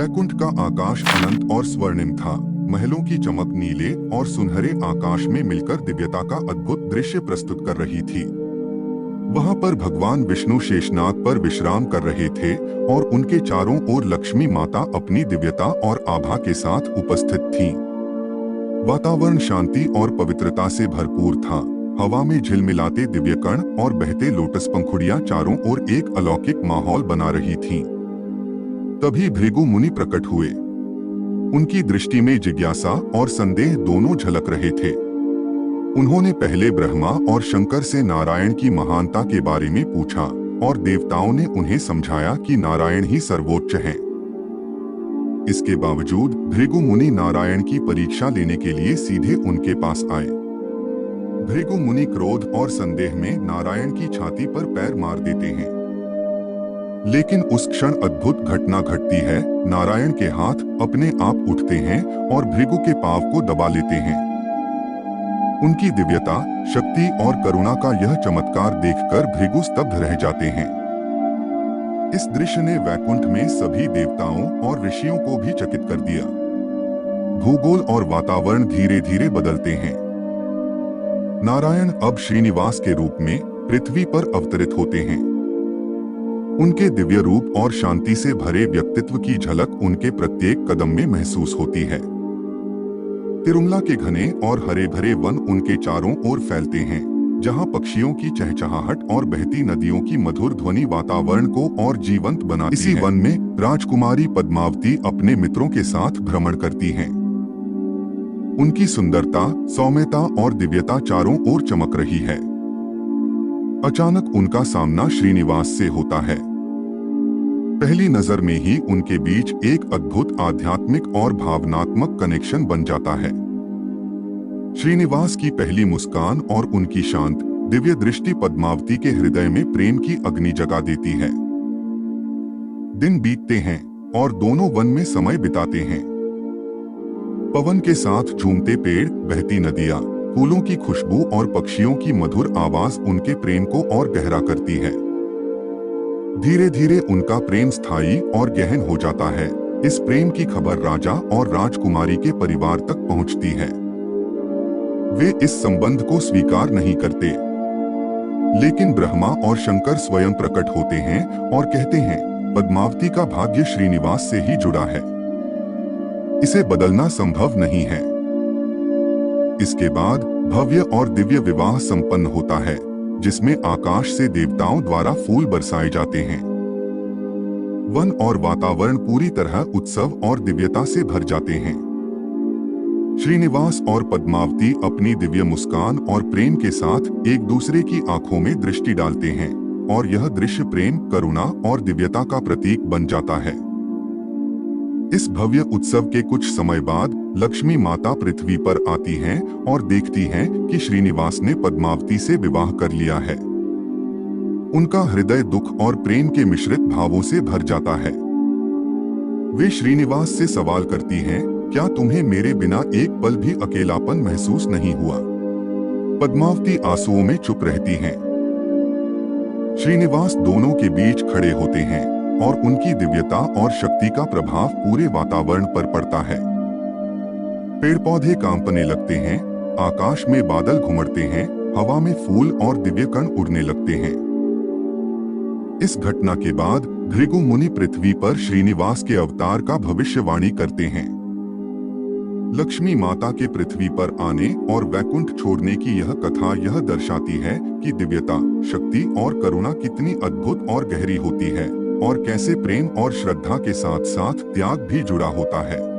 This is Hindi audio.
वैकुंठ का आकाश अनंत और स्वर्णिम था। महलों की चमक नीले और सुनहरे आकाश में मिलकर दिव्यता का अद्भुत दृश्य प्रस्तुत कर रही थी। वहां पर भगवान विष्णु शेषनाग पर विश्राम कर रहे थे और उनके चारों ओर लक्ष्मी माता अपनी दिव्यता और आभा के साथ उपस्थित थीं। वातावरण शांति और पवित्रता से भरपूर था। हवा में झिलमिलाते दिव्य कण और बहते लोटस पंखुड़ियां चारों ओर एक अलौकिक माहौल बना रही थीं। तभी भृगु मुनि प्रकट हुए। उनकी दृष्टि में जिज्ञासा और संदेह दोनों झलक रहे थे। उन्होंने पहले ब्रह्मा और शंकर से नारायण की महानता के बारे में पूछा और देवताओं ने उन्हें समझाया कि नारायण ही सर्वोच्च हैं। इसके बावजूद भृगु मुनि नारायण की परीक्षा लेने के लिए सीधे उनके पास आए। भृगु मुनि क्रोध और संदेह में नारायण की छाती पर पैर मार देते हैं। लेकिन उस क्षण अद्भुत घटना घटती है। नारायण के हाथ अपने आप उठते हैं और भृगु के पांव को दबा लेते हैं। उनकी दिव्यता, शक्ति और करुणा का यह चमत्कार देखकर भृगु स्तब्ध रह जाते हैं। इस दृश्य ने वैकुंठ में सभी देवताओं और ऋषियों को भी चकित कर दिया। भूगोल और वातावरण धीरे धीरे बदलते हैं। नारायण अब श्रीनिवास के रूप में पृथ्वी पर अवतरित होते हैं। उनके दिव्य रूप और शांति से भरे व्यक्तित्व की झलक उनके प्रत्येक कदम में महसूस होती है। तिरुमला के घने और हरे भरे वन उनके चारों ओर फैलते हैं, जहां पक्षियों की चहचहाहट और बहती नदियों की मधुर ध्वनि वातावरण को और जीवंत बनाती है। इसी वन में राजकुमारी पद्मावती अपने मित्रों के साथ भ्रमण करती हैं। उनकी सुंदरता, सौम्यता और दिव्यता चारों ओर चमक रही है। अचानक उनका सामना श्रीनिवास से होता है। पहली नजर में ही उनके बीच एक अद्भुत आध्यात्मिक और भावनात्मक कनेक्शन बन जाता है। श्रीनिवास की पहली मुस्कान और उनकी शांत, दिव्य दृष्टि पद्मावती के हृदय में प्रेम की अग्नि जगा देती है। दिन बीतते हैं और दोनों वन में समय बिताते हैं। पवन के साथ झूमते पेड़, बहती नदियां, फूलों की खुशबू और पक्षियों की मधुर आवाज उनके प्रेम को और गहरा करती है। धीरे धीरे उनका प्रेम स्थायी और गहन हो जाता है। इस प्रेम की खबर राजा और राजकुमारी के परिवार तक पहुंचती है। वे इस संबंध को स्वीकार नहीं करते, लेकिन ब्रह्मा और शंकर स्वयं प्रकट होते हैं और कहते हैं, पद्मावती का भाग्य श्रीनिवास से ही जुड़ा है, इसे बदलना संभव नहीं है। इसके बाद भव्य और दिव्य विवाह संपन्न होता है, जिसमें आकाश से देवताओं द्वारा फूल बरसाए जाते हैं। वन और वातावरण पूरी तरह उत्सव और दिव्यता से भर जाते हैं। श्रीनिवास और पद्मावती अपनी दिव्य मुस्कान और प्रेम के साथ एक दूसरे की आंखों में दृष्टि डालते हैं और यह दृश्य प्रेम, करुणा और दिव्यता का प्रतीक बन जाता है। इस भव्य उत्सव के कुछ समय बाद लक्ष्मी माता पृथ्वी पर आती हैं और देखती हैं कि श्रीनिवास ने पद्मावती से विवाह कर लिया है। उनका हृदय दुख और प्रेम के मिश्रित भावों से भर जाता है। वे श्रीनिवास से सवाल करती हैं, क्या तुम्हें मेरे बिना एक पल भी अकेलापन महसूस नहीं हुआ? पद्मावती आंसुओं में चुप रहती हैं। श्रीनिवास दोनों के बीच खड़े होते हैं और उनकी दिव्यता और शक्ति का प्रभाव पूरे वातावरण पर पड़ता है। पेड़ पौधे कांपने लगते हैं, आकाश में बादल घुमड़ते हैं, हवा में फूल और दिव्य कण उड़ने लगते हैं। इस घटना के बाद भृगु मुनि पृथ्वी पर श्रीनिवास के अवतार का भविष्यवाणी करते हैं। लक्ष्मी माता के पृथ्वी पर आने और वैकुंठ छोड़ने की यह कथा यह दर्शाती है कि दिव्यता, शक्ति और करुणा कितनी अद्भुत और गहरी होती है और कैसे प्रेम और श्रद्धा के साथ साथ त्याग भी जुड़ा होता है।